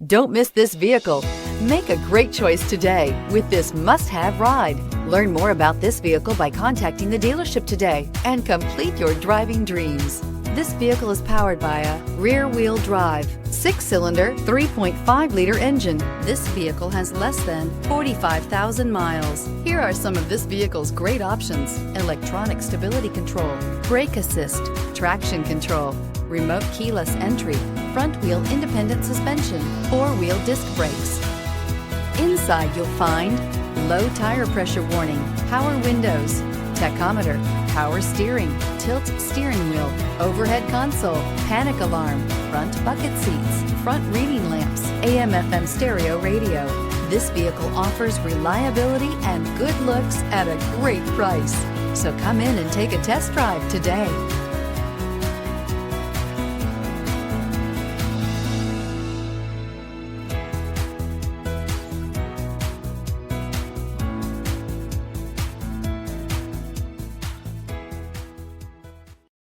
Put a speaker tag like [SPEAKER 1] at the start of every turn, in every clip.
[SPEAKER 1] Don't miss this vehicle. Make a great choice today with this must-have ride. Learn more about this vehicle by contacting the dealership today and complete your driving dreams. This vehicle is powered by a rear-wheel drive, 6-cylinder, 3.5-liter engine. This vehicle has less than 45,000 miles. Here are some of this vehicle's great options: electronic stability control, brake assist, traction control, remote keyless entry, front wheel independent suspension, 4-wheel disc brakes. Inside you'll find low tire pressure warning, power windows, tachometer, power steering, tilt steering wheel, overhead console, panic alarm, front bucket seats, front reading lamps, AM/FM stereo radio. This vehicle offers reliability and good looks at a great price. So come in and take a test drive today.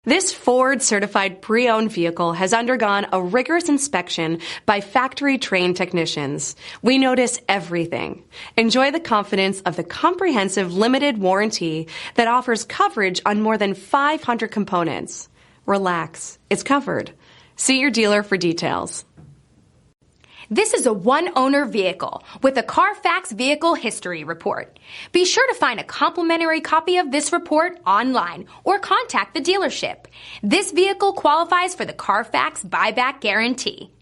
[SPEAKER 2] This Ford certified pre-owned vehicle has undergone a rigorous inspection by factory-trained technicians. We notice everything. Enjoy the confidence of the comprehensive limited warranty that offers coverage on more than 500 components. Relax, it's covered. See your dealer for details.
[SPEAKER 3] This is a one-owner vehicle with a CARFAX Vehicle History Report. Be sure to find a complimentary copy of this report online or contact the dealership. This vehicle qualifies for the CARFAX Buyback Guarantee.